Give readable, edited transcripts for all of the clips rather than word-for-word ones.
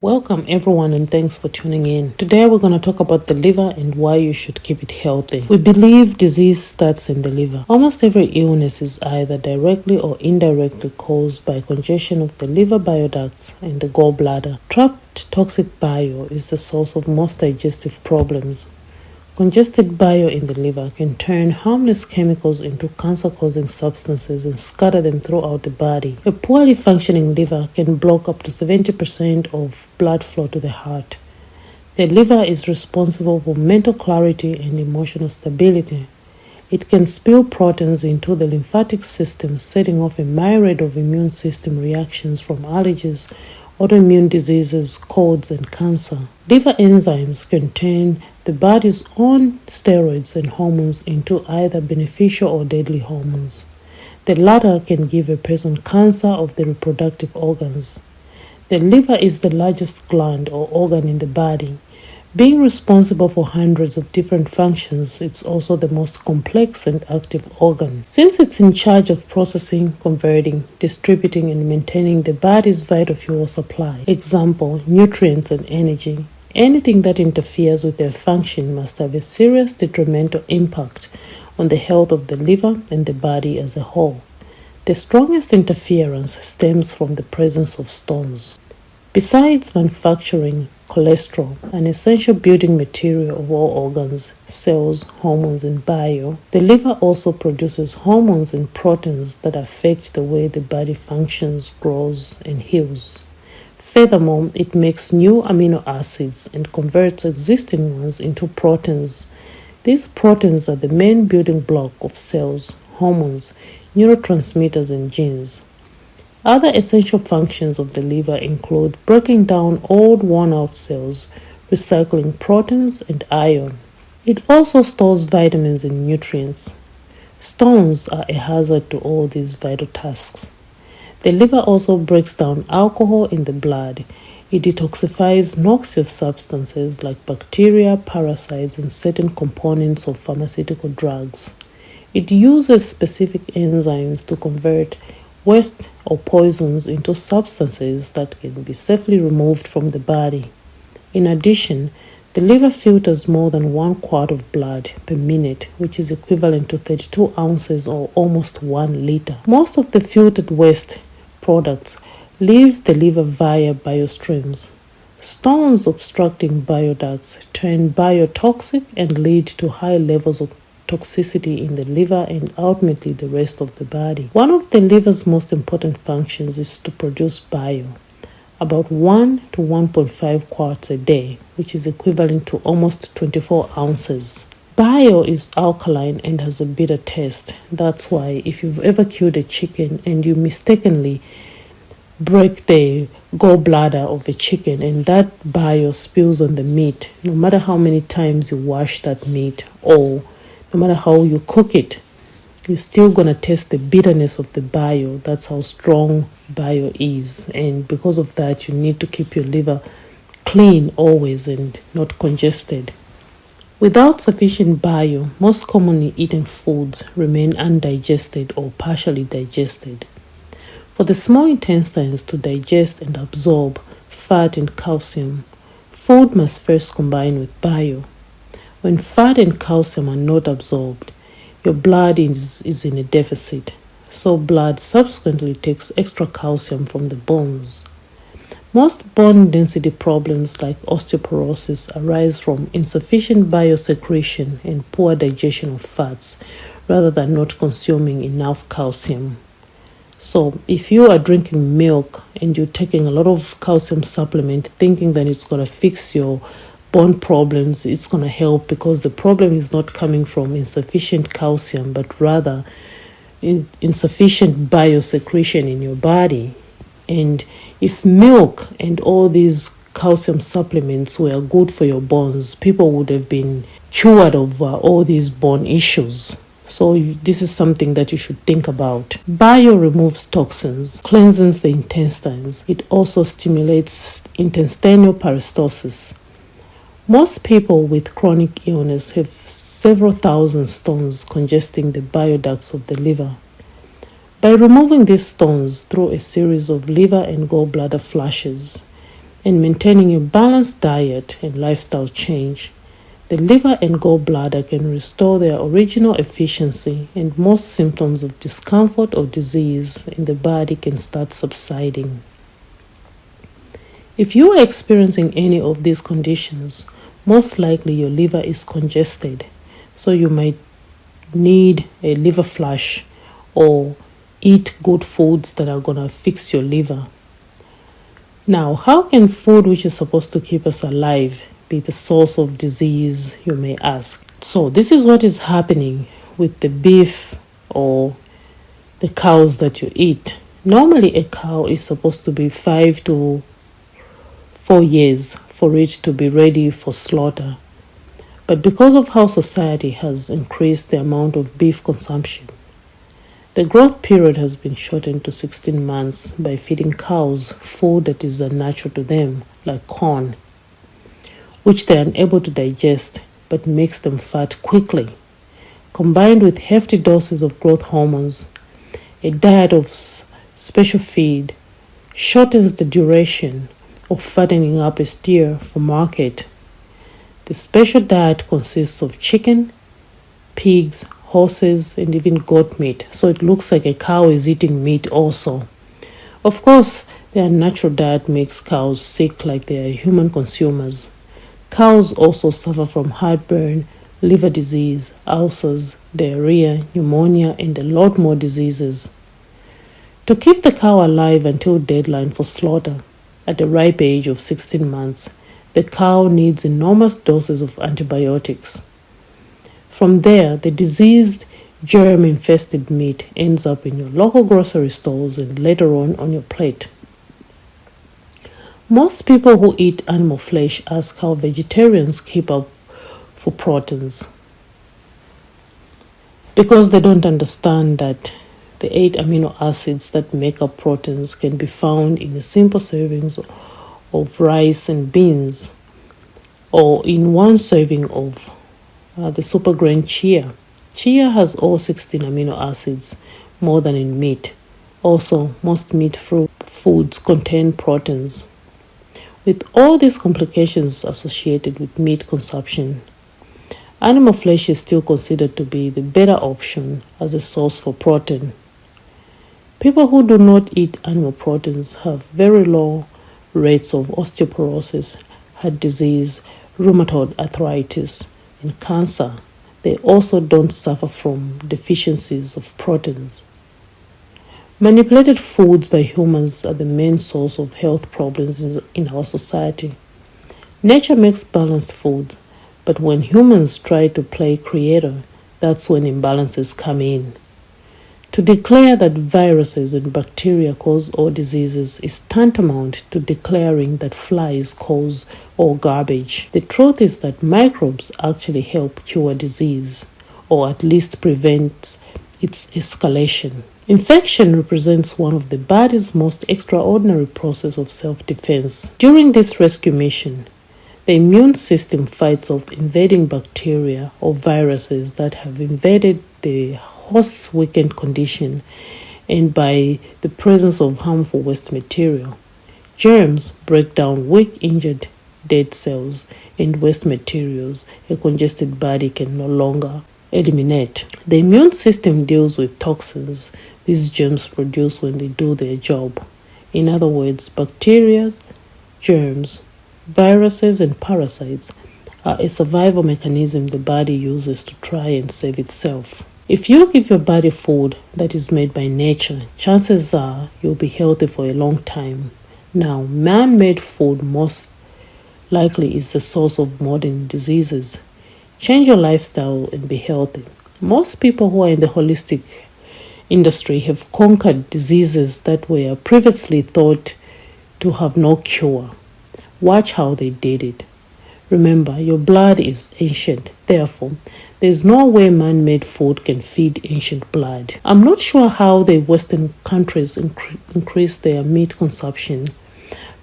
Welcome everyone and thanks for tuning in. Today we're going to talk about the liver and why you should keep it healthy. We believe disease starts in the liver. Almost every illness is either directly or indirectly caused by congestion of the liver bile ducts and the gallbladder. Trapped toxic bile is the source of most digestive problems. Congested bile in the liver can turn harmless chemicals into cancer-causing substances and scatter them throughout the body. A poorly functioning liver can block up to 70% of blood flow to the heart. The liver is responsible for mental clarity and emotional stability. It can spill proteins into the lymphatic system, setting off a myriad of immune system reactions from allergies, autoimmune diseases, colds, and cancer. Liver enzymes can turn the body's own steroids and hormones into either beneficial or deadly hormones. The latter can give a person cancer of the reproductive organs. The liver is the largest gland or organ in the body. Being responsible for hundreds of different functions, it's also the most complex and active organ. Since it's in charge of processing, converting, distributing, and maintaining the body's vital fuel supply, example, nutrients and energy, anything that interferes with their function must have a serious detrimental impact on the health of the liver and the body as a whole. The strongest interference stems from the presence of stones. Besides manufacturing cholesterol, an essential building material of all organs, cells, hormones, and bile, the liver also produces hormones and proteins that affect the way the body functions, grows, and heals. Furthermore, it makes new amino acids and converts existing ones into proteins. These proteins are the main building block of cells, hormones, neurotransmitters, and genes. Other essential functions of the liver include breaking down old worn-out cells, recycling proteins and iron. It also stores vitamins and nutrients. Stones are a hazard to all these vital tasks. The liver also breaks down alcohol in the blood. It detoxifies noxious substances like bacteria, parasites, and certain components of pharmaceutical drugs. It uses specific enzymes to convert waste or poisons into substances that can be safely removed from the body. In addition, the liver filters more than 1 quart of blood per minute, which is equivalent to 32 ounces or almost 1 liter. Most of the filtered waste products leave the liver via biostreams. Stones obstructing bile ducts turn biotoxic and lead to high levels of toxicity in the liver and ultimately the rest of the body. One of the liver's most important functions is to produce bile, about 1 to 1.5 quarts a day, which is equivalent to almost 24 ounces. Bile is alkaline and has a bitter taste. That's why if you've ever killed a chicken and you mistakenly break the gallbladder of a chicken and that bile spills on the meat, no matter how many times you wash that meat or no matter how you cook it, you're still going to taste the bitterness of the bile. That's how strong bile is. And because of that, you need to keep your liver clean always and not congested. Without sufficient bile, most commonly eaten foods remain undigested or partially digested. For the small intestines to digest and absorb fat and calcium, food must first combine with bile. When fat and calcium are not absorbed, your blood is in a deficit, so blood subsequently takes extra calcium from the bones. Most bone density problems like osteoporosis arise from insufficient biosecretion and poor digestion of fats rather than not consuming enough calcium. So if you are drinking milk and you're taking a lot of calcium supplement thinking that it's going to fix your bone problems, it's going to help because the problem is not coming from insufficient calcium but rather insufficient biosecretion in your body. And if milk and all these calcium supplements were good for your bones, people would have been cured of all these bone issues. So this is something that you should think about. Bile removes toxins, cleanses the intestines. It also stimulates intestinal peristalsis. Most people with chronic illness have several thousand stones congesting the bile ducts of the liver. By removing these stones through a series of liver and gallbladder flushes, and maintaining a balanced diet and lifestyle change, the liver and gallbladder can restore their original efficiency, and most symptoms of discomfort or disease in the body can start subsiding. If you are experiencing any of these conditions, most likely your liver is congested, so you might need a liver flush or eat good foods that are going to fix your liver. Now, how can food which is supposed to keep us alive be the source of disease, you may ask? So this is what is happening with the beef or the cows that you eat. Normally a cow is supposed to be 5 to 4 years for it to be ready for slaughter. But because of how society has increased the amount of beef consumption, the growth period has been shortened to 16 months by feeding cows food that is unnatural to them, like corn, which they are unable to digest but makes them fat quickly. Combined with hefty doses of growth hormones, a diet of special feed shortens the duration of fattening up a steer for market. The special diet consists of chicken, pigs, horses, and even goat meat, so it looks like a cow is eating meat also. Of course, their natural diet makes cows sick like they are human consumers. Cows also suffer from heartburn, liver disease, ulcers, diarrhea, pneumonia, and a lot more diseases. To keep the cow alive until deadline for slaughter, at the ripe age of 16 months, the cow needs enormous doses of antibiotics. From there, the diseased, germ-infested meat ends up in your local grocery stores and later on your plate. Most people who eat animal flesh ask how vegetarians keep up for proteins, because they don't understand that the 8 amino acids that make up proteins can be found in the simple servings of rice and beans, or in one serving of the super grain chia. Chia has all 16 amino acids, more than in meat. Also, most meat foods contain proteins. With all these complications associated with meat consumption, animal flesh is still considered to be the better option as a source for protein. People who do not eat animal proteins have very low rates of osteoporosis, heart disease, rheumatoid arthritis, and cancer. They also don't suffer from deficiencies of proteins. Manipulated foods by humans are the main source of health problems in our society. Nature makes balanced food, but when humans try to play creator, that's when imbalances come in. To declare that viruses and bacteria cause all diseases is tantamount to declaring that flies cause all garbage. The truth is that microbes actually help cure disease, or at least prevent its escalation. Infection represents one of the body's most extraordinary processes of self-defense. During this rescue mission, the immune system fights off invading bacteria or viruses that have invaded the host's weakened condition, and by the presence of harmful waste material. Germs break down weak, injured, dead cells and waste materials a congested body can no longer eliminate. The immune system deals with toxins these germs produce when they do their job. In other words, bacteria, germs, viruses, and parasites are a survival mechanism the body uses to try and save itself. If you give your body food that is made by nature, chances are you'll be healthy for a long time. Now, man-made food most likely is the source of modern diseases. Change your lifestyle and be healthy. Most people who are in the holistic industry have conquered diseases that were previously thought to have no cure. Watch how they did it. Remember, your blood is ancient. Therefore, there's no way man-made food can feed ancient blood. I'm not sure how the Western countries increased their meat consumption,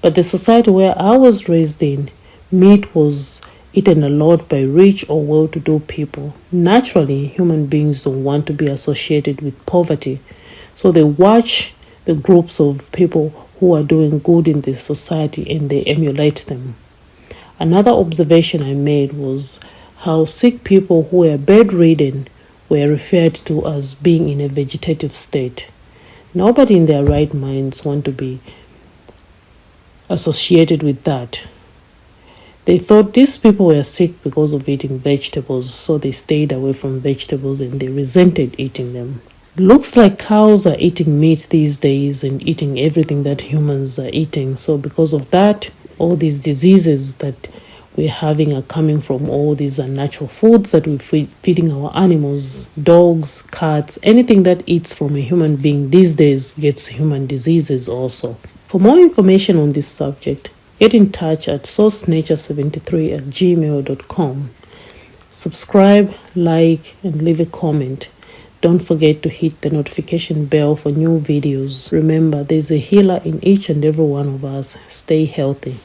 but the society where I was raised in, meat was eaten a lot by rich or well-to-do people. Naturally, human beings don't want to be associated with poverty, so they watch the groups of people who are doing good in this society and they emulate them. Another observation I made was how sick people who were bedridden were referred to as being in a vegetative state. Nobody in their right minds want to be associated with that. They thought these people were sick because of eating vegetables, so they stayed away from vegetables and they resented eating them. Looks like cows are eating meat these days and eating everything that humans are eating. So because of that, all these diseases that we're having are coming from all these unnatural foods that we're feeding our animals, dogs, cats, anything that eats from a human being these days gets human diseases also. For more information on this subject, get in touch at sourcenature73@gmail.com. Subscribe, like, and leave a comment. Don't forget to hit the notification bell for new videos. Remember, there's a healer in each and every one of us. Stay healthy.